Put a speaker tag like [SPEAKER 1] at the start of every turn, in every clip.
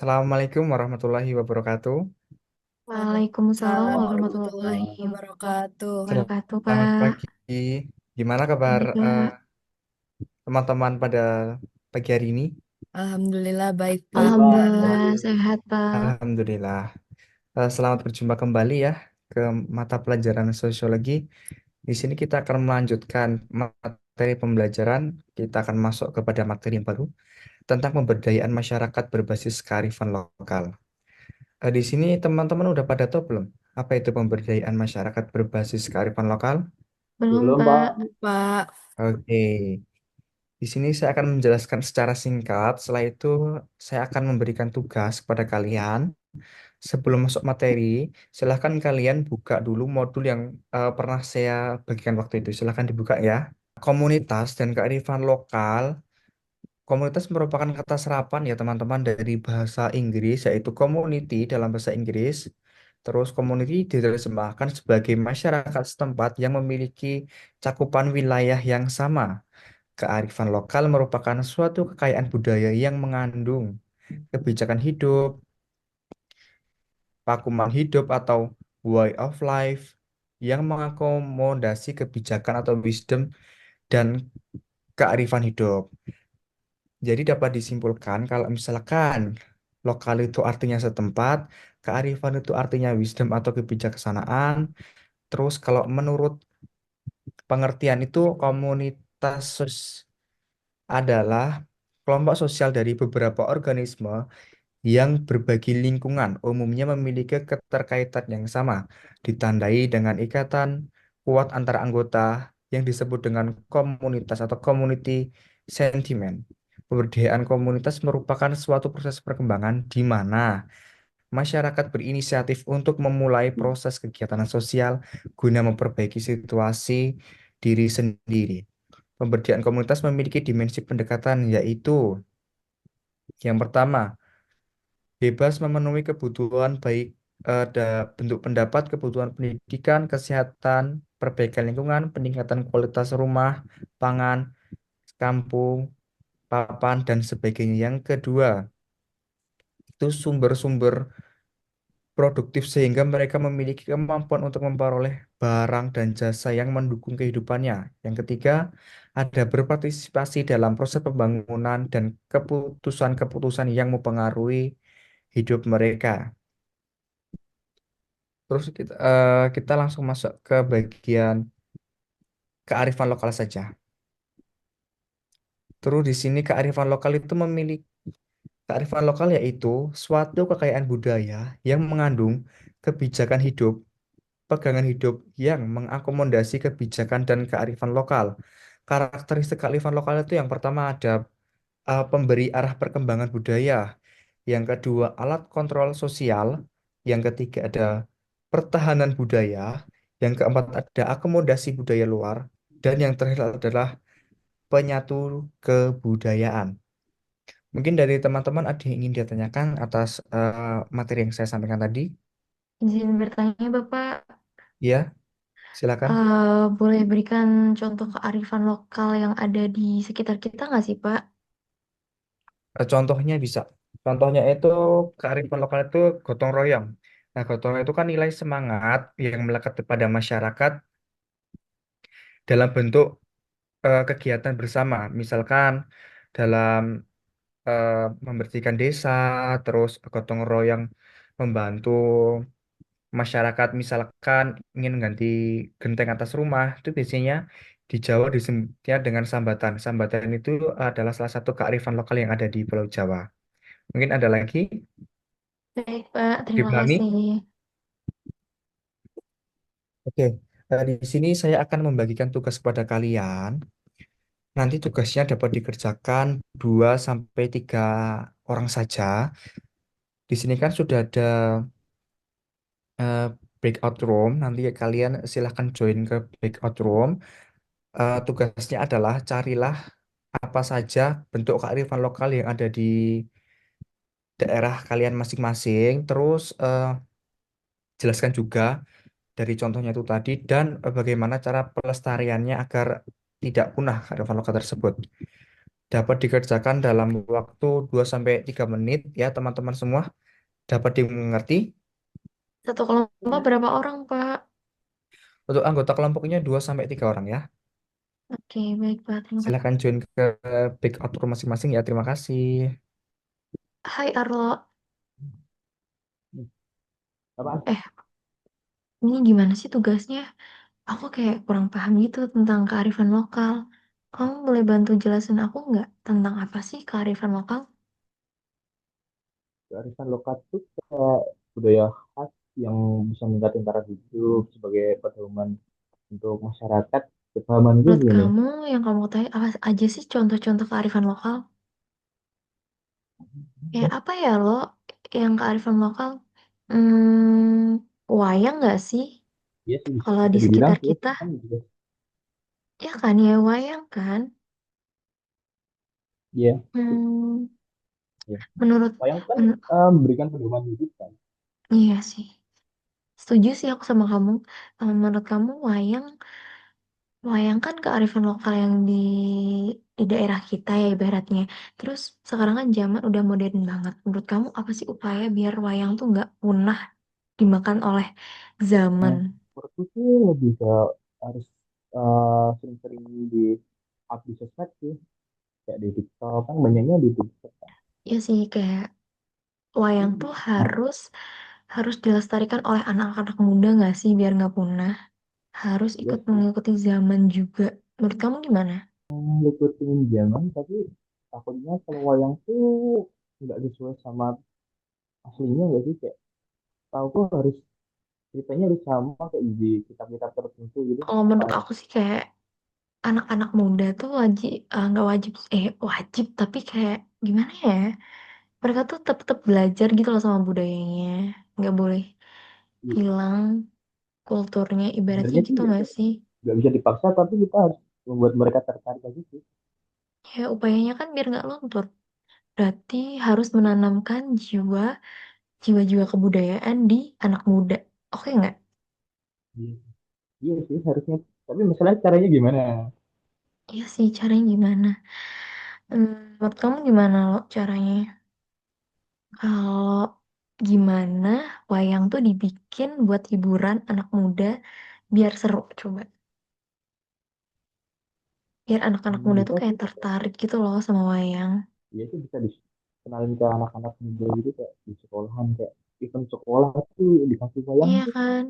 [SPEAKER 1] Assalamualaikum warahmatullahi wabarakatuh.
[SPEAKER 2] Waalaikumsalam
[SPEAKER 3] Waalaikumsalam warahmatullahi
[SPEAKER 2] warahmatullahi
[SPEAKER 3] wabarakatuh.
[SPEAKER 2] wabarakatuh,
[SPEAKER 1] Selamat
[SPEAKER 2] Pak.
[SPEAKER 1] pagi. Gimana kabar
[SPEAKER 2] Ini, Kak.
[SPEAKER 1] teman-teman pada pagi hari ini?
[SPEAKER 3] Alhamdulillah baik, Pak.
[SPEAKER 2] Alhamdulillah sehat, Pak.
[SPEAKER 1] Alhamdulillah. Selamat berjumpa kembali ya ke mata pelajaran sosiologi. Di sini kita akan melanjutkan materi pembelajaran. Kita akan masuk kepada materi yang baru tentang pemberdayaan masyarakat berbasis kearifan lokal. Di sini teman-teman udah pada tahu belum? Apa itu pemberdayaan masyarakat berbasis kearifan lokal?
[SPEAKER 2] Belum,
[SPEAKER 4] Belum, Pak.
[SPEAKER 2] Pak.
[SPEAKER 3] Pak,
[SPEAKER 1] Oke. Di sini saya akan menjelaskan secara singkat. Setelah itu, saya akan memberikan tugas kepada kalian. Sebelum masuk materi, silahkan kalian buka dulu modul yang pernah saya bagikan waktu itu. Silahkan dibuka ya. Komunitas dan kearifan lokal. Komunitas merupakan kata serapan ya teman-teman dari bahasa Inggris, yaitu community dalam bahasa Inggris. Terus community diterjemahkan sebagai masyarakat setempat yang memiliki cakupan wilayah yang sama. Kearifan lokal merupakan suatu kekayaan budaya yang mengandung kebijakan hidup, pakuman hidup atau way of life yang mengakomodasi kebijakan atau wisdom dan kearifan hidup. Jadi dapat disimpulkan kalau misalkan lokal itu artinya setempat, kearifan itu artinya wisdom atau kebijaksanaan. Terus kalau menurut pengertian itu komunitas adalah kelompok sosial dari beberapa organisme yang berbagi lingkungan, umumnya memiliki keterkaitan yang sama, ditandai dengan ikatan kuat antara anggota yang disebut dengan komunitas atau community sentiment. Pemberdayaan komunitas merupakan suatu proses perkembangan di mana masyarakat berinisiatif untuk memulai proses kegiatan sosial guna memperbaiki situasi diri sendiri. Pemberdayaan komunitas memiliki dimensi pendekatan, yaitu yang pertama, bebas memenuhi kebutuhan baik bentuk pendapat, kebutuhan pendidikan, kesehatan, perbaikan lingkungan, peningkatan kualitas rumah, pangan, kampung, papan, dan sebagainya. Yang kedua, itu sumber-sumber produktif sehingga mereka memiliki kemampuan untuk memperoleh barang dan jasa yang mendukung kehidupannya. Yang ketiga, ada berpartisipasi dalam proses pembangunan dan keputusan-keputusan yang mempengaruhi hidup mereka. Terus kita langsung masuk ke bagian kearifan lokal saja. Terus di sini kearifan lokal itu memiliki kearifan lokal yaitu suatu kekayaan budaya yang mengandung kebijakan hidup, pegangan hidup yang mengakomodasi kebijakan dan kearifan lokal. Karakteristik kearifan lokal itu yang pertama ada pemberi arah perkembangan budaya, yang kedua alat kontrol sosial, yang ketiga ada pertahanan budaya, yang keempat ada akomodasi budaya luar, dan yang terakhir adalah penyatu kebudayaan. Mungkin dari teman-teman ada yang ingin ditanyakan atas materi yang saya sampaikan tadi?
[SPEAKER 2] Izin bertanya, Bapak.
[SPEAKER 1] Ya, silakan.
[SPEAKER 2] Boleh berikan contoh kearifan lokal yang ada di sekitar kita nggak sih, Pak?
[SPEAKER 1] Contohnya bisa. Contohnya itu kearifan lokal itu gotong royong. Nah, gotong royong itu kan nilai semangat yang melekat pada masyarakat dalam bentuk kegiatan bersama. Misalkan dalam eh, membersihkan desa, terus gotong royong membantu masyarakat, misalkan ingin ganti genteng atas rumah, itu biasanya di Jawa disebutnya dengan sambatan. Sambatan itu adalah salah satu kearifan lokal yang ada di Pulau Jawa. Mungkin ada lagi,
[SPEAKER 2] Baik, Pak. Terima
[SPEAKER 1] dipahami?
[SPEAKER 2] kasih.
[SPEAKER 1] Oke, di sini saya akan membagikan tugas kepada kalian. Nanti tugasnya dapat dikerjakan 2 sampai 3 orang saja. Di sini kan sudah ada eh, breakout room. Nanti kalian silahkan join ke breakout room. Tugasnya adalah carilah apa saja bentuk kearifan lokal yang ada di daerah kalian masing-masing. Terus jelaskan juga dari contohnya itu tadi dan bagaimana cara pelestariannya agar tidak punah kearifan lokal tersebut. dapat dikerjakan dalam waktu 2 sampai 3 menit ya teman-teman semua. Dapat dimengerti?
[SPEAKER 2] Satu kelompok berapa orang, Pak?
[SPEAKER 1] Untuk anggota kelompoknya 2 sampai 3 orang ya.
[SPEAKER 2] Oke, baik, Pak. Terima kasih.
[SPEAKER 1] Silakan join ke backup room masing-masing ya. Terima kasih.
[SPEAKER 2] Hai, Arlo.
[SPEAKER 4] Apa?
[SPEAKER 2] Eh, ini gimana sih tugasnya? Aku kayak kurang paham gitu tentang kearifan lokal. Kamu boleh bantu jelasin aku nggak tentang apa sih kearifan lokal?
[SPEAKER 4] Kearifan lokal itu kayak budaya khas yang bisa meningkatkan taraf hidup sebagai pedoman untuk masyarakat. Kepahaman gue
[SPEAKER 2] Menurut
[SPEAKER 4] gini,
[SPEAKER 2] kamu, yang kamu ketahui apa aja sih contoh-contoh kearifan lokal? Kayak apa ya lo yang kearifan lokal? Wayang nggak sih?
[SPEAKER 4] ya sih
[SPEAKER 2] Kalau
[SPEAKER 4] bisa
[SPEAKER 2] di
[SPEAKER 4] dibilang
[SPEAKER 2] sekitar
[SPEAKER 4] sih
[SPEAKER 2] kita,
[SPEAKER 4] kan juga.
[SPEAKER 2] ya kan ya wayang kan?
[SPEAKER 4] Iya,
[SPEAKER 2] Hmm,
[SPEAKER 4] ya.
[SPEAKER 2] menurut,
[SPEAKER 4] Wayang kan
[SPEAKER 2] men-
[SPEAKER 4] memberikan pedoman hidup kan.
[SPEAKER 2] iya sih. Setuju sih aku sama kamu. Menurut kamu wayang, wayang kan kearifan lokal yang di daerah kita ya ibaratnya. Terus sekarang kan zaman udah modern banget. Menurut kamu apa sih upaya biar wayang tuh nggak punah dimakan oleh zaman?
[SPEAKER 4] Nah, menurutku sih lebih ke harus sering-sering di up di sosmed sih, kayak di TikTok kan banyaknya di TikTok kan.
[SPEAKER 2] Ya sih kayak wayang tuh harus harus dilestarikan oleh anak-anak muda nggak sih biar nggak punah? Harus
[SPEAKER 4] Iya
[SPEAKER 2] ikut
[SPEAKER 4] sih,
[SPEAKER 2] mengikuti zaman juga. Menurut kamu gimana?
[SPEAKER 4] ngikutin zaman tapi takutnya kalau wayang tuh nggak sesuai sama aslinya nggak sih, kayak tahu kok harus ceritanya harus sama kayak di kitab-kitab tertentu gitu.
[SPEAKER 2] Kalau menurut aku sih kayak anak-anak muda tuh wajib nggak wajib wajib tapi kayak gimana ya? Mereka tuh tetap belajar gitu loh sama budayanya. Nggak boleh hilang kulturnya ibaratnya
[SPEAKER 4] Sebenarnya sih
[SPEAKER 2] gitu nggak sih?
[SPEAKER 4] nggak bisa dipaksa tapi kita harus membuat mereka tertarik aja sih.
[SPEAKER 2] Ya upayanya kan biar nggak luntur. Berarti harus menanamkan jiwa-jiwa kebudayaan di anak muda. Oke nggak?
[SPEAKER 4] Iya, iya sih harusnya, tapi masalah caranya gimana.
[SPEAKER 2] Iya sih, caranya gimana? Menurut kamu gimana loh caranya? Kalau gimana wayang tuh dibikin buat hiburan anak muda biar seru coba. Biar anak-anak muda tuh
[SPEAKER 4] Bisa
[SPEAKER 2] kayak
[SPEAKER 4] sih,
[SPEAKER 2] tertarik gitu loh sama wayang.
[SPEAKER 4] iya sih bisa dikenalin ke anak-anak muda gitu kayak di sekolahan, kayak event sekolah tuh dikasih wayang
[SPEAKER 2] Iya
[SPEAKER 4] tuh.
[SPEAKER 2] kan?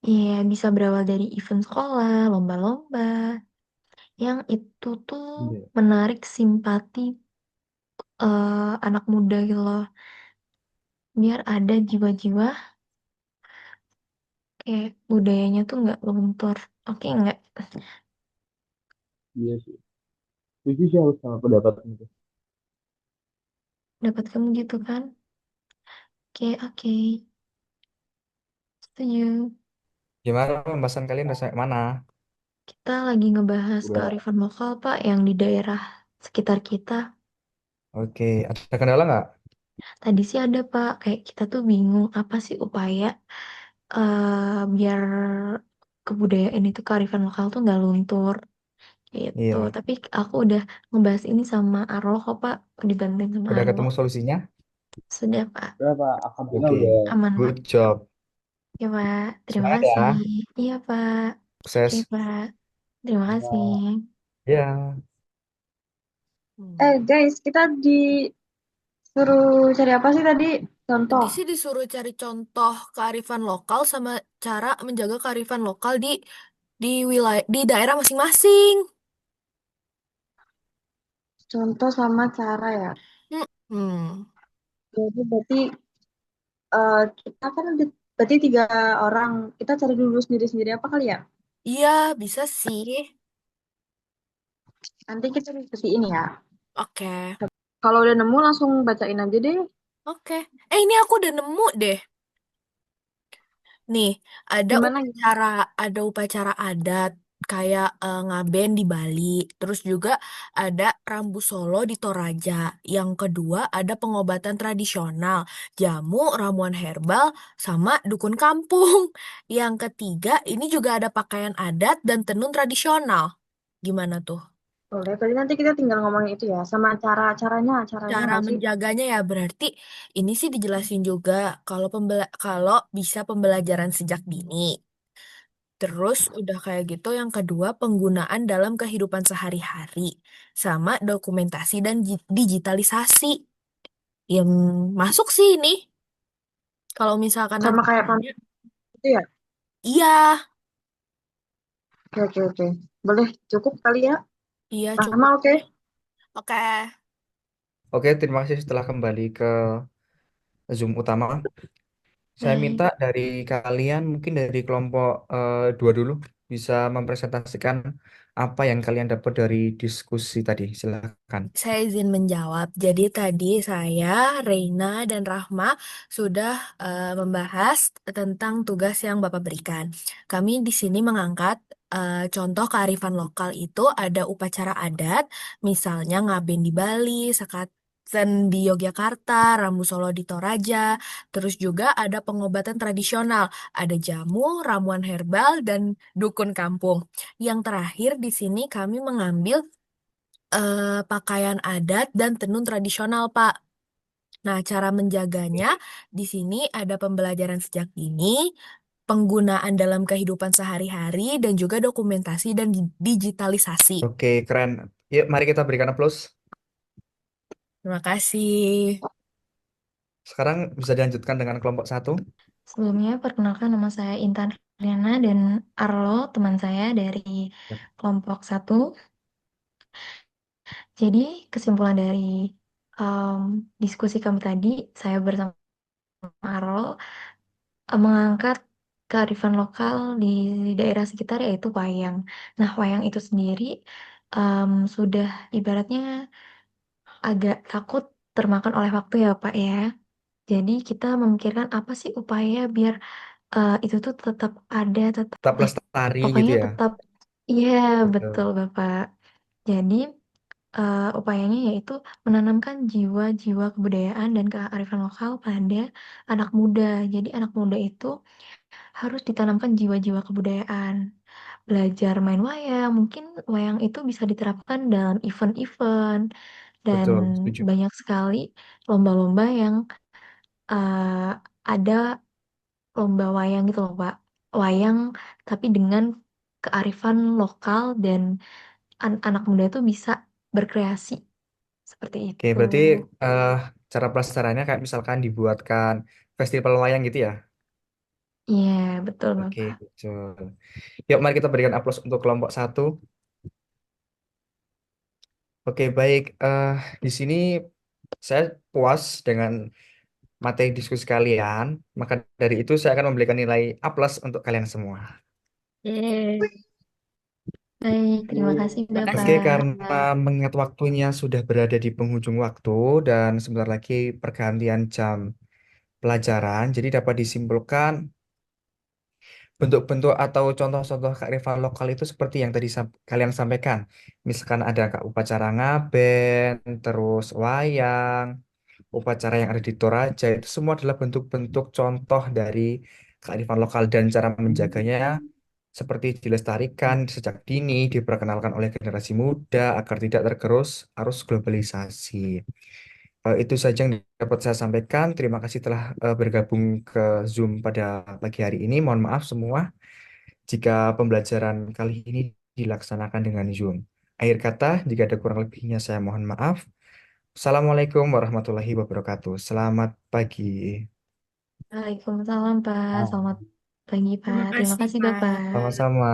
[SPEAKER 2] Iya, bisa berawal dari event sekolah, lomba-lomba. Yang itu tuh
[SPEAKER 4] Iya,
[SPEAKER 2] menarik simpati anak muda gitu loh. Biar ada jiwa-jiwa kayak budayanya tuh nggak luntur. Oke nggak?
[SPEAKER 4] iya sih, setuju sih harus sama pendapat itu.
[SPEAKER 2] Dapat kamu gitu kan? Oke, oke. Setuju.
[SPEAKER 1] Gimana pembahasan kalian udah sampai mana?
[SPEAKER 2] Kita lagi ngebahas
[SPEAKER 4] Udah.
[SPEAKER 2] kearifan lokal, Pak, yang di daerah sekitar kita.
[SPEAKER 1] Oke, ada kendala nggak?
[SPEAKER 2] Tadi sih ada, Pak, kayak kita tuh bingung apa sih upaya biar kebudayaan itu kearifan lokal tuh nggak luntur gitu.
[SPEAKER 1] Iya,
[SPEAKER 2] Tapi aku udah ngebahas ini sama Arlo kok, Pak. Dibantuin sama
[SPEAKER 1] udah
[SPEAKER 2] Arlo.
[SPEAKER 1] ketemu solusinya?
[SPEAKER 2] Sudah, Pak.
[SPEAKER 4] Berapa alhamdulillah
[SPEAKER 1] Oke,
[SPEAKER 4] udah.
[SPEAKER 2] Aman, Pak.
[SPEAKER 1] good job.
[SPEAKER 2] Ya, Pak. Terima
[SPEAKER 1] Semangat
[SPEAKER 2] kasih.
[SPEAKER 1] ya,
[SPEAKER 2] Iya, Pak. Oke,
[SPEAKER 1] sukses.
[SPEAKER 2] Pak. Terima kasih.
[SPEAKER 4] Ya,
[SPEAKER 1] Ya,
[SPEAKER 3] Hmm.
[SPEAKER 5] Guys, kita disuruh cari apa sih tadi? Contoh.
[SPEAKER 3] Tadi sih disuruh cari contoh kearifan lokal sama cara menjaga kearifan lokal di wilayah di daerah masing-masing.
[SPEAKER 5] Contoh sama cara ya.
[SPEAKER 3] Hmm.
[SPEAKER 5] Jadi berarti kita kan ada berarti 3 orang. Kita cari dulu sendiri-sendiri apa kali ya?
[SPEAKER 3] Iya, bisa sih.
[SPEAKER 5] Nanti kita diskusi ini ya.
[SPEAKER 3] Oke.
[SPEAKER 5] Kalau udah nemu langsung bacain aja deh.
[SPEAKER 3] Oke. Ini aku udah nemu deh. Nih, ada
[SPEAKER 5] Gimana gimana?
[SPEAKER 3] upacara ada upacara adat kayak ngaben di Bali. Terus juga ada Rambu Solo di Toraja. Yang kedua ada pengobatan tradisional, jamu, ramuan herbal, sama dukun kampung. Yang ketiga ini juga ada pakaian adat dan tenun tradisional. Gimana tuh?
[SPEAKER 5] Boleh, berarti nanti kita tinggal ngomongin itu ya, sama caranya
[SPEAKER 3] Cara
[SPEAKER 5] nggak sih?
[SPEAKER 3] menjaganya ya berarti ini sih dijelasin juga kalau bisa pembelajaran sejak dini. Terus udah kayak gitu yang kedua penggunaan dalam kehidupan sehari-hari sama dokumentasi dan digitalisasi. Yang masuk sih ini. Kalau misalkan
[SPEAKER 5] Sama
[SPEAKER 3] nanti
[SPEAKER 5] kayak
[SPEAKER 3] ditanya,
[SPEAKER 5] itu ya?
[SPEAKER 3] iya,
[SPEAKER 5] Oke, oke, oke. Boleh, cukup kali ya?
[SPEAKER 3] iya
[SPEAKER 5] Sama
[SPEAKER 3] cukup
[SPEAKER 5] oke?
[SPEAKER 3] deh. Oke,
[SPEAKER 1] Oke, terima kasih setelah kembali ke Zoom utama. Saya minta
[SPEAKER 2] Baik.
[SPEAKER 1] dari kalian, mungkin dari kelompok dua dulu, bisa mempresentasikan apa yang kalian dapat dari diskusi tadi. Silakan.
[SPEAKER 3] saya izin menjawab. Jadi tadi saya, Reina, dan Rahma sudah membahas tentang tugas yang Bapak berikan. Kami di sini mengangkat contoh kearifan lokal itu ada upacara adat, misalnya ngaben di Bali, sekaten di Yogyakarta, Rambu Solo di Toraja, terus juga ada pengobatan tradisional, ada jamu, ramuan herbal, dan dukun kampung. Yang terakhir di sini kami mengambil pakaian adat dan tenun tradisional, Pak. Nah, cara menjaganya di sini ada pembelajaran sejak dini, penggunaan dalam kehidupan sehari-hari, dan juga dokumentasi dan digitalisasi.
[SPEAKER 1] Oke, keren. Yuk, mari kita berikan aplaus.
[SPEAKER 3] Terima kasih.
[SPEAKER 1] Sekarang bisa dilanjutkan dengan kelompok satu.
[SPEAKER 2] Sebelumnya, perkenalkan nama saya Intan Riana dan Arlo, teman saya dari kelompok satu. Jadi, kesimpulan dari em, diskusi kami tadi, saya bersama Arlo mengangkat kearifan lokal di daerah sekitar yaitu wayang. Nah, wayang itu sendiri sudah ibaratnya agak takut termakan oleh waktu ya, Pak ya. Jadi kita memikirkan apa sih upaya biar itu tuh tetap ada, tetap
[SPEAKER 1] Tetap lestari gitu
[SPEAKER 2] upayanya
[SPEAKER 1] ya.
[SPEAKER 2] tetap, iya betul
[SPEAKER 1] Betul.
[SPEAKER 2] Bapak. Jadi upayanya yaitu menanamkan jiwa-jiwa kebudayaan dan kearifan lokal pada anak muda. Jadi anak muda itu harus ditanamkan jiwa-jiwa kebudayaan. Belajar main wayang, mungkin wayang itu bisa diterapkan dalam event-event dan
[SPEAKER 1] Betul, setuju.
[SPEAKER 2] banyak sekali lomba-lomba yang eh, ada lomba wayang gitu loh, Pak. Wayang tapi dengan kearifan lokal dan anak muda itu bisa berkreasi seperti
[SPEAKER 1] Oke,
[SPEAKER 2] itu.
[SPEAKER 1] berarti eh, cara pelestariannya kayak misalkan dibuatkan festival wayang gitu ya.
[SPEAKER 2] Iya, betul,
[SPEAKER 1] Oke,
[SPEAKER 2] Bapak.
[SPEAKER 1] betul. Yuk, mari kita berikan aplaus untuk kelompok satu. Oke, baik. Di sini saya puas dengan materi diskusi kalian. Maka dari itu saya akan memberikan nilai A+ untuk kalian semua.
[SPEAKER 3] Yeay.
[SPEAKER 2] Baik, terima
[SPEAKER 4] Yeay.
[SPEAKER 2] kasih,
[SPEAKER 3] Terima kasih.
[SPEAKER 1] Oke,
[SPEAKER 2] Bapak.
[SPEAKER 1] karena mengingat waktunya sudah berada di penghujung waktu dan sebentar lagi pergantian jam pelajaran, jadi dapat disimpulkan bentuk-bentuk atau contoh-contoh kearifan lokal itu seperti yang tadi kalian sampaikan. Misalkan ada upacara ngaben, terus wayang, upacara yang ada di Toraja, itu semua adalah bentuk-bentuk contoh dari kearifan lokal dan cara menjaganya seperti dilestarikan sejak dini, diperkenalkan oleh generasi muda agar tidak tergerus arus globalisasi. Itu saja yang dapat saya sampaikan. Terima kasih telah bergabung ke Zoom pada pagi hari ini. Mohon maaf semua jika pembelajaran kali ini dilaksanakan dengan Zoom. Akhir kata, jika ada kurang lebihnya saya mohon maaf. Assalamualaikum warahmatullahi wabarakatuh. Selamat pagi.
[SPEAKER 2] Waalaikumsalam, Pak.
[SPEAKER 4] Ah.
[SPEAKER 2] Selamat pagi,
[SPEAKER 3] Terima
[SPEAKER 2] Pak. Terima
[SPEAKER 3] kasih,
[SPEAKER 2] kasih,
[SPEAKER 3] Pak.
[SPEAKER 2] Bapak.
[SPEAKER 1] Sama-sama.